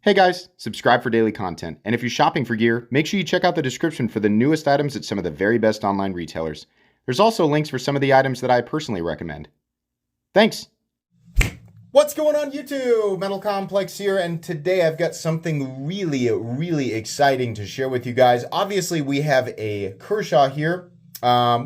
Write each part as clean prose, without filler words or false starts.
Hey guys, subscribe for daily content. And if you're shopping for gear, make sure you check out the description for the newest items at some of the very best online retailers. There's also links for some of the items that I personally recommend. Thanks! What's going on YouTube? Metal Complex here, and today I've got something really exciting to share with you guys. Obviously, we have a Kershaw here,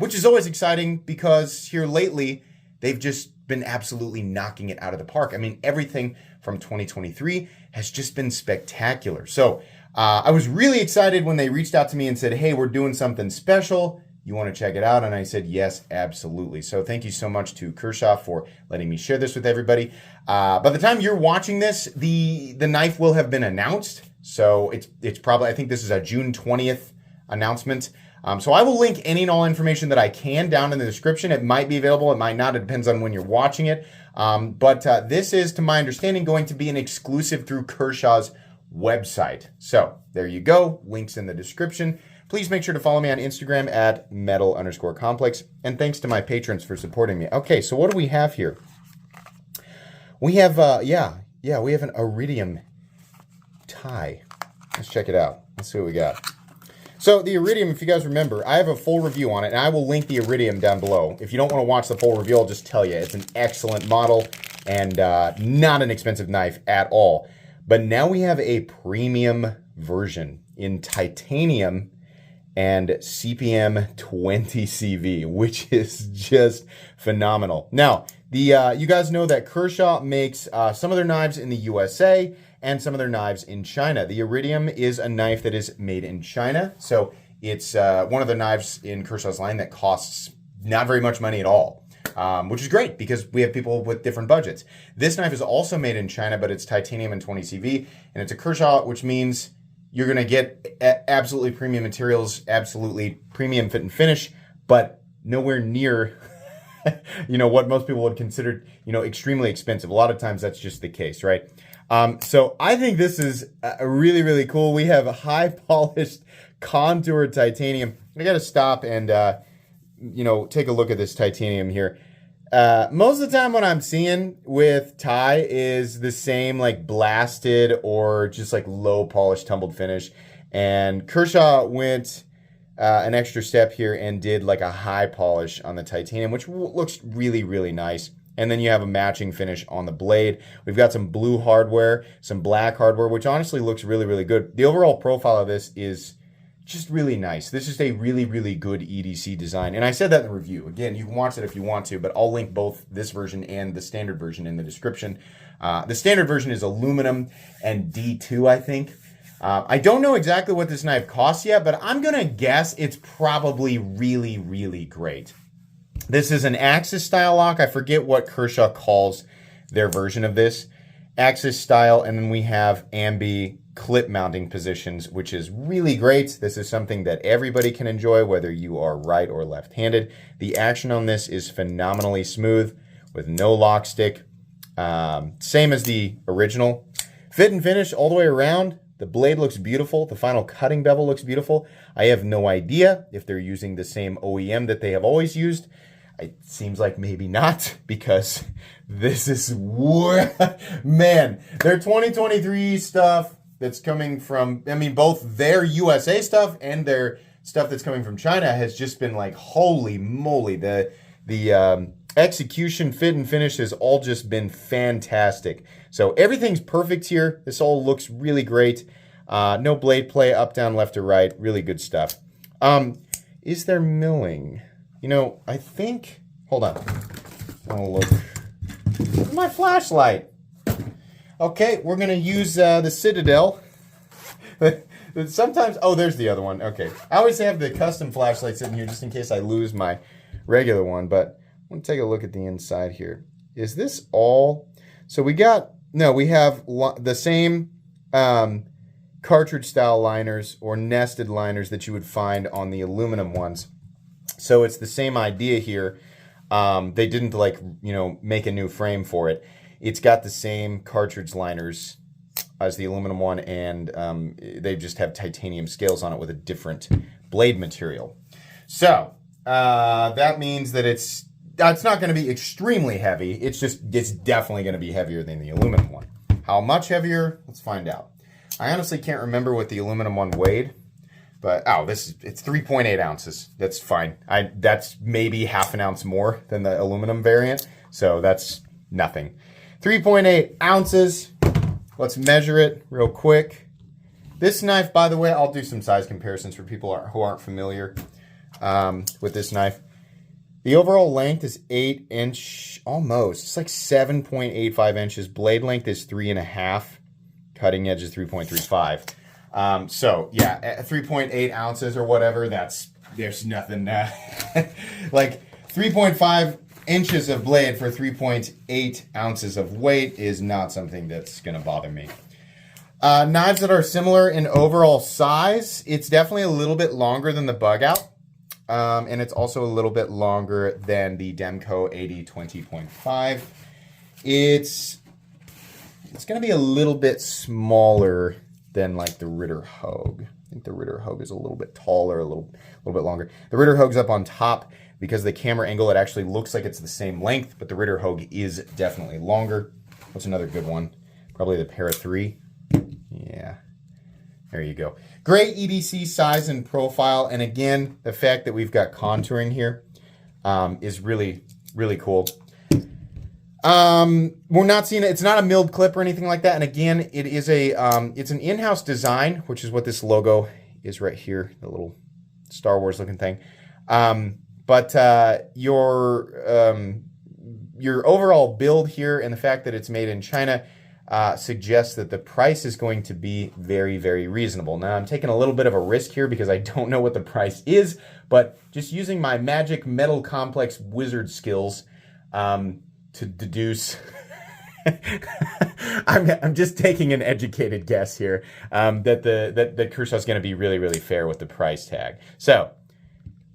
which is always exciting because here lately, they've just been absolutely knocking it out of the park. I mean, everything from 2023 has just been spectacular. So I was really excited when they reached out to me and said, hey, we're doing something special. You want to check it out? And I said, yes, absolutely. So thank you so much to Kershaw for letting me share this with everybody. By the time you're watching this, the knife will have been announced. So it's probably, I think this is a June 20th announcement. So I will link any and all information that I can down in the description. It might be available, it might not. It depends on when you're watching it. But this is, to my understanding, going to be an exclusive through Kershaw's website. So there you go. Links in the description. Please make sure to follow me on Instagram at metal_complex. And thanks to my patrons for supporting me. Okay, so what do we have here? We have, we have an Iridium tie. Let's check it out. Let's see what we got. So the Iridium, if you guys remember, I have a full review on it, and I will link the Iridium down below. If you don't want to watch the full review, I'll just tell you, it's an excellent model and not an expensive knife at all. But now we have a premium version in titanium and CPM 20 CV, which is just phenomenal. Now, you guys know that Kershaw makes some of their knives in the USA and some of their knives in China. The Iridium is a knife that is made in China, so it's one of the knives in Kershaw's line that costs not very much money at all, which is great because we have people with different budgets. This knife is also made in China, but it's titanium and 20 CV, and it's a Kershaw, which means you're going to get absolutely premium materials, absolutely premium fit and finish, but nowhere near what most people would consider, extremely expensive. A lot of times that's just the case, right? So I think this is really cool. We have a high polished contoured titanium. I got to stop and, take a look at this titanium here. Most of the time what I'm seeing with tie is the same like blasted or just like low polished tumbled finish. And Kershaw went an extra step here and did like a high polish on the titanium, which looks really nice. And then you have a matching finish on the blade. We've got some blue hardware, some black hardware, which honestly looks really good. The overall profile of this is just really nice. This is a really good EDC design. And I said that in the review. Again, you can watch it if you want to, but I'll link both this version and the standard version in the description. The standard version is aluminum and D2, I think. I don't know exactly what this knife costs yet, but I'm going to guess it's probably really great. This is an Axis style lock. I forget what Kershaw calls their version of this. Axis style, and then we have ambi clip mounting positions, which is really great. This is something that everybody can enjoy, whether you are right or left-handed. The action on this is phenomenally smooth with no lock stick. Same as the original. Fit and finish all the way around. The blade looks beautiful. The final cutting bevel looks beautiful. I have no idea if they're using the same OEM that they have always used. It seems like maybe not, because this is, man, their 2023 stuff that's coming from, both their USA stuff and their stuff that's coming from China has just been like, holy moly. The execution, fit, and finish has all just been fantastic. So everything's perfect here. This all looks really great. No blade play, up, down, left, or right. Really good stuff. Is there milling? I think, hold on. I'll look. Where's my flashlight? Okay, we're going to use the Citadel. Sometimes, oh, there's the other one. Okay. I always have the custom flashlight sitting here just in case I lose my regular one, but I want to take a look at the inside here. Is this all? So we have the same cartridge style liners or nested liners that you would find on the aluminum ones. So it's the same idea here. They didn't make a new frame for it. It's got the same cartridge liners as the aluminum one, and they just have titanium scales on it with a different blade material. So that means that it's not going to be extremely heavy. It's definitely going to be heavier than the aluminum one. How much heavier? Let's find out. I honestly can't remember what the aluminum one weighed, but it's 3.8 ounces. That's fine. That's maybe half an ounce more than the aluminum variant, so that's nothing. 3.8 ounces. Let's measure it real quick. This knife, by the way, I'll do some size comparisons for people who aren't familiar with this knife. The overall length is 8 inch, almost. It's like 7.85 inches. Blade length is 3.5. Cutting edge is 3.35. So yeah, 3.8 ounces or whatever. There's nothing like 3.5 inches of blade for 3.8 ounces of weight is not something that's gonna bother me. Knives that are similar in overall size, it's definitely a little bit longer than the Bug Out. And it's also a little bit longer than the Demco 80-20.5. It's going to be a little bit smaller than like the Ritter Hogue. I think the Ritter Hogue is a little bit taller, a little bit longer. The Ritter Hogue's up on top because of the camera angle. It actually looks like it's the same length, but the Ritter Hogue is definitely longer. What's another good one? Probably the Para 3. Yeah. There you go. Great EDC size and profile. And again, the fact that we've got contouring here is really, really cool. We're not seeing it. It's not a milled clip or anything like that. And again, it is it's an in-house design, which is what this logo is right here, the little Star Wars looking thing. But your overall build here and the fact that it's made in China suggests that the price is going to be very, very reasonable. Now, I'm taking a little bit of a risk here because I don't know what the price is, but just using my magic metal complex wizard skills to deduce, I'm just taking an educated guess here that Kershaw is going to be really, really fair with the price tag. So,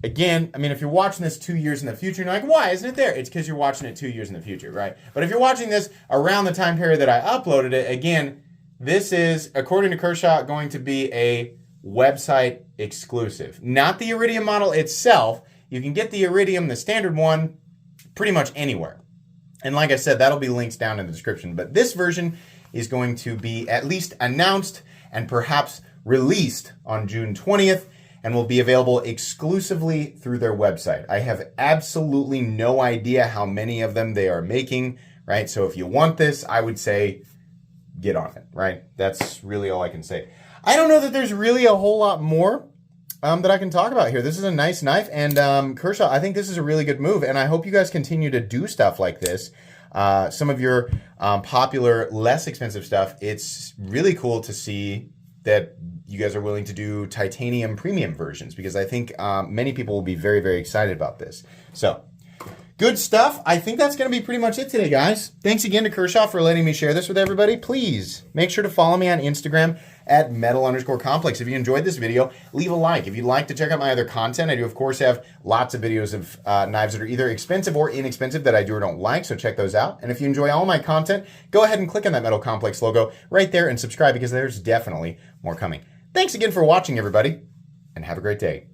again, I mean, if you're watching this 2 years in the future, and you're like, why isn't it there? It's because you're watching it 2 years in the future, right? But if you're watching this around the time period that I uploaded it, again, this is, according to Kershaw, going to be a website exclusive. Not the Iridium model itself. You can get the Iridium, the standard one, pretty much anywhere. And like I said, that'll be linked down in the description. But this version is going to be at least announced and perhaps released on June 20th. And will be available exclusively through their website. I have absolutely no idea how many of them they are making, right? So if you want this, I would say get on it, right? That's really all I can say. I don't know that there's really a whole lot more that I can talk about here. This is a nice knife, and Kershaw, I think this is a really good move, and I hope you guys continue to do stuff like this. Some of your popular, less expensive stuff, it's really cool to see that you guys are willing to do titanium premium versions, because I think many people will be very, very excited about this. So, good stuff. I think that's going to be pretty much it today, guys. Thanks again to Kershaw for letting me share this with everybody. Please make sure to follow me on Instagram at metal_complex. If you enjoyed this video, leave a like. If you'd like to check out my other content, I do, of course, have lots of videos of knives that are either expensive or inexpensive that I do or don't like, so check those out. And if you enjoy all my content, go ahead and click on that Metal Complex logo right there and subscribe, because there's definitely more coming. Thanks again for watching, everybody, and have a great day.